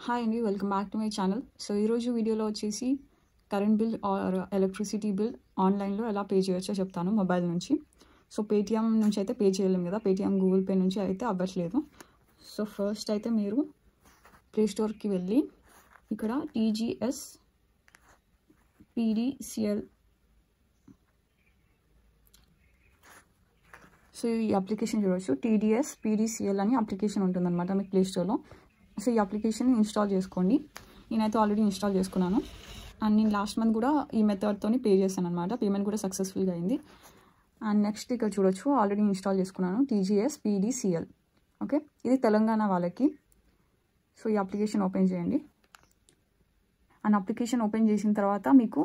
Hi అండి, welcome back to my channel. So ఈరోజు వీడియోలో వచ్చేసి current bill or electricity bill ఆన్లైన్లో ఎలా పే చేయొచ్చో చెప్తాను మొబైల్ నుంచి. సో పేటిఎం నుంచి అయితే పే చేయలేము కదా, పేటిఎం గూగుల్ పే నుంచి అయితే అవ్వట్లేదు. సో ఫస్ట్ అయితే మీరు ప్లే స్టోర్కి వెళ్ళి ఇక్కడ టీజీఎస్ పీడీసీఎల్, సో ఈ అప్లికేషన్ చూడవచ్చు. టీడీఎస్ పీడీసీఎల్ అని అప్లికేషన్ ఉంటుందన్నమాట మీకు ప్లే స్టోర్లో. సో ఈ అప్లికేషన్ ఇన్స్టాల్ చేసుకోండి. నేనైతే ఆల్రెడీ ఇన్స్టాల్ చేసుకున్నాను అండ్ నేను లాస్ట్ మంత్ కూడా ఈ మెథడ్తో పే చేశాను అనమాట. పేమెంట్ కూడా సక్సెస్ఫుల్గా అయింది. అండ్ నెక్స్ట్ ఇక్కడ చూడొచ్చు, ఆల్రెడీ ఇన్స్టాల్ చేసుకున్నాను టీజీఎస్ పీడీసీఎల్. ఓకే, ఇది తెలంగాణ వాళ్ళకి. సో ఈ అప్లికేషన్ ఓపెన్ చేయండి. అండ్ అప్లికేషన్ ఓపెన్ చేసిన తర్వాత మీకు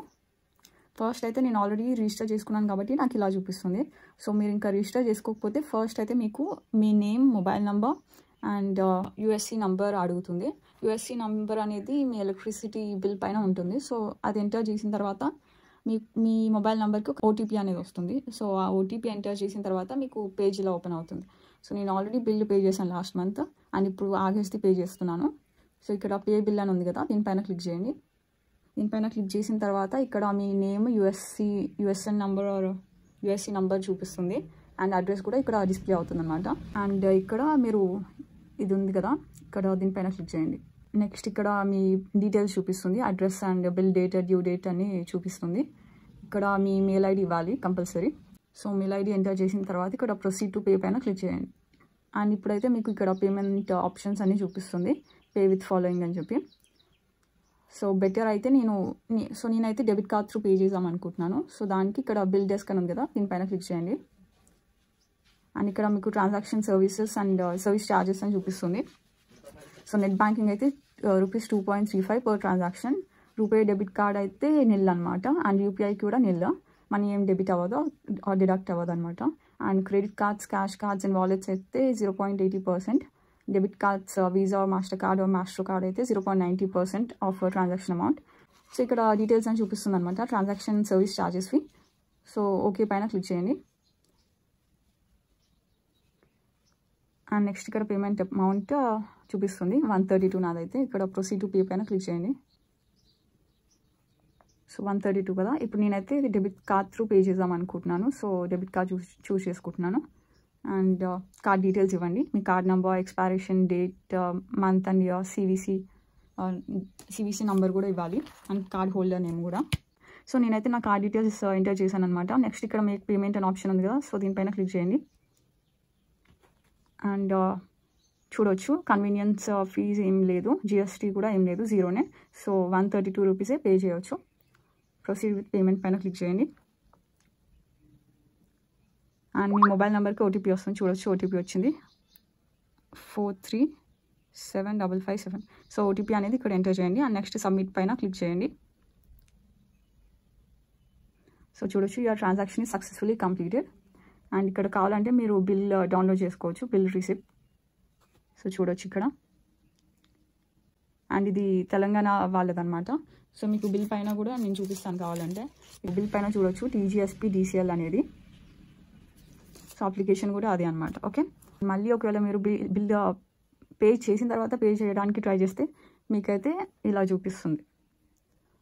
ఫస్ట్ అయితే నేను ఆల్రెడీ రిజిస్టర్ చేసుకున్నాను కాబట్టి నాకు ఇలా చూపిస్తుంది. సో మీరు ఇంకా రిజిస్టర్ చేసుకోకపోతే ఫస్ట్ అయితే మీకు మీ name, mobile number and USC number అడుగుతుంది. యూఎస్సీ నంబర్ అనేది మీ ఎలక్ట్రిసిటీ బిల్ పైన ఉంటుంది. సో అది ఎంటర్ చేసిన తర్వాత మీ మొబైల్ నెంబర్కి ఒక ఓటీపీ అనేది వస్తుంది. సో ఆ ఓటీపీ ఎంటర్ చేసిన తర్వాత మీకు పేజ్ ఇలా ఓపెన్ అవుతుంది. సో నేను ఆల్రెడీ బిల్ పే చేశాను లాస్ట్ మంత్ అండ్ ఇప్పుడు ఆగస్ట్ది పే చేస్తున్నాను. సో ఇక్కడ పే బిల్ అని ఉంది కదా, దీనిపైన క్లిక్ చేయండి. దీనిపైన క్లిక్ చేసిన తర్వాత ఇక్కడ మీ name, USN number or USC number చూపిస్తుంది అండ్ అడ్రస్ కూడా ఇక్కడ డిస్ప్లే అవుతుంది అనమాట. అండ్ ఇక్కడ మీరు ఇది ఉంది కదా, ఇక్కడ దీనిపైన క్లిక్ చేయండి. నెక్స్ట్ ఇక్కడ మీ డీటెయిల్స్ చూపిస్తుంది, address and bill date, due date అని చూపిస్తుంది. ఇక్కడ మీ మెయిల్ ఐడి ఇవ్వాలి compulsory. So mail ID enter చేసిన తర్వాత ఇక్కడ ప్రొసీడ్ టు పే పైన క్లిక్ చేయండి. అండ్ ఇప్పుడైతే మీకు ఇక్కడ పేమెంట్ ఆప్షన్స్ అన్నీ చూపిస్తుంది, పే విత్ ఫాలోయింగ్ అని చెప్పి. సో బెటర్ అయితే నేనైతే డెబిట్ కార్డ్ త్రూ పే చేద్దాం అనుకుంటున్నాను. సో దానికి ఇక్కడ బిల్ డెస్క్ అని ఉంది కదా, దీనిపైన క్లిక్ చేయండి. అండ్ ఇక్కడ మీకు transaction services and service charges అని చూపిస్తుంది. సో నెట్ బ్యాంకింగ్ అయితే ₹2.35 per transaction. RuPay debit card అయితే నిల్ అనమాట. అండ్ యూపీఐ కూడా నిల్, మనీ ఏం డెబిట్ అవ్వదు, డిడక్ట్ అవ్వదు అనమాట. And credit cards, cash cards and wallets అయితే 0.80%. Debit cards visa, master card, master card అయితే 0.90% ఆఫ్ ట్రాన్సాక్షన్ అమౌంట్. సో ఇక్కడ డీటెయిల్స్ అని చూపిస్తుంది అనమాట, ట్రాన్సాక్షన్ సర్వీస్ ఛార్జెస్వి. సో ఓకే పైన క్లిక్ చేయండి. అండ్ నెక్స్ట్ ఇక్కడ పేమెంట్ అమౌంట్ చూపిస్తుంది 132 నాదైతే. ఇక్కడ ప్రొసీడ్ టు పే పైన క్లిక్ చేయండి. సో 132 కదా, ఇప్పుడు నేనైతే డెబిట్ కార్డ్ త్రూ పే చేద్దాం అనుకుంటున్నాను. సో డెబిట్ కార్డ్ చూస్ చేసుకుంటున్నాను. అండ్ కార్డ్ డీటెయిల్స్ ఇవ్వండి, మీ card number, expiration date, month and year, CVC number కూడా ఇవ్వాలి అండ్ కార్డ్ హోల్డర్ నేమ్ కూడా. సో నేనైతే నా కార్డ్ డీటెయిల్స్ ఎంటర్ చేశాను అనమాట. నెక్స్ట్ ఇక్కడ మేక్ పేమెంట్ అనే ఆప్షన్ ఉంది కదా, సో దీనిపైన క్లిక్ చేయండి. అండ్ చూడొచ్చు, కన్వీనియన్స్ ఫీజ్ ఏం లేదు, జిఎస్టీ కూడా ఏం లేదు, జీరోనే. సో ₹132 పే చేయవచ్చు. ప్రొసీడ్ విత్ పేమెంట్ పైన క్లిక్ చేయండి. అండ్ మీ మొబైల్ నెంబర్కి ఓటీపీ వస్తుంది, చూడొచ్చు ఓటీపీ వచ్చింది 437557. సో ఓటీపీ అనేది ఇక్కడ ఎంటర్ చేయండి అండ్ నెక్స్ట్ సబ్మిట్ పైన క్లిక్ చేయండి. సో చూడొచ్చు, your transaction is successfully completed. And ఇక్కడ కావాలంటే మీరు బిల్ డౌన్లోడ్ చేసుకోవచ్చు, బిల్ రిసిప్ట్. సో చూడొచ్చు ఇక్కడ. అండ్ ఇది తెలంగాణ వాళ్ళదనమాట. సో మీకు బిల్ పైన కూడా నేను చూపిస్తాను కావాలంటే. బిల్ పైన చూడొచ్చు టీజీఎస్పీ డీసీఎల్ అనేది. సో అప్లికేషన్ కూడా అదే అనమాట. ఓకే, మళ్ళీ ఒకవేళ మీరు బిల్ పే చేసిన తర్వాత పే చేయడానికి ట్రై చేస్తే మీకైతే ఇలా చూపిస్తుంది.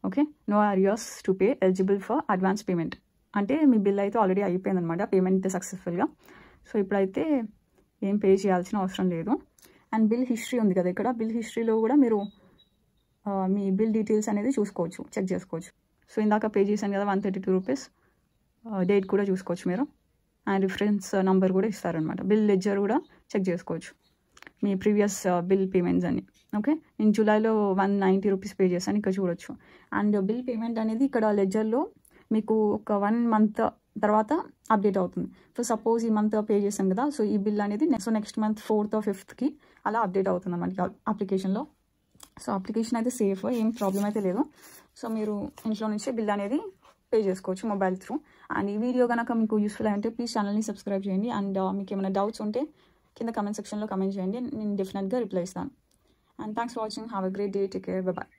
Okay, no arrears to pay, eligible for advance payment. అంటే మీ బిల్ అయితే ఆల్రెడీ అయిపోయింది అనమాట, పేమెంట్ సక్సెస్ఫుల్గా. సో ఇప్పుడైతే ఏం పే చేయాల్సిన అవసరం లేదు. అండ్ బిల్ హిస్టరీ ఉంది కదా, ఇక్కడ బిల్ హిస్టరీలో కూడా మీరు మీ బిల్ డీటెయిల్స్ అనేది చూసుకోవచ్చు, చెక్ చేసుకోవచ్చు. సో ఇందాక పే చేశాను కదా ₹132, డేట్ కూడా చూసుకోవచ్చు మీరు. అండ్ రిఫరెన్స్ నంబర్ కూడా ఇస్తారనమాట. బిల్ లెడ్జర్ కూడా చెక్ చేసుకోవచ్చు, మీ ప్రీవియస్ బిల్ పేమెంట్స్ అన్ని. ఓకే, నేను జూలైలో ₹190 పే చేశాను, ఇక్కడ చూడొచ్చు. అండ్ బిల్ పేమెంట్ అనేది ఇక్కడ లెడ్జర్లో మీకు ఒక 1 మంత్ తర్వాత అప్డేట్ అవుతుంది. సో సపోజ్ ఈ మంత్ పే చేసాం కదా, సో ఈ బిల్ అనేది next month 4th or 5th అలా అప్డేట్ అవుతుంది మనకి అప్లికేషన్లో. సో అప్లికేషన్ అయితే సేఫ్, ఏం ప్రాబ్లం అయితే లేదు. సో మీరు ఇంట్లో నుంచే బిల్ అనేది పే చేసుకోవచ్చు మొబైల్ త్రూ. అండ్ ఈ వీడియో కనుక మీకు యూస్ఫుల్ అయ్యంటే ప్లీజ్ ఛానల్ని సబ్స్క్రైబ్ చేయండి. అండ్ మీకు ఏమైనా డౌట్స్ ఉంటే కింద కమెంట్ సెక్షన్లో కమెంట్ చేయండి, నేను డెఫినెట్గా రిప్లై ఇస్తాను. And thanks for watching, have a great day, take care, bye bye.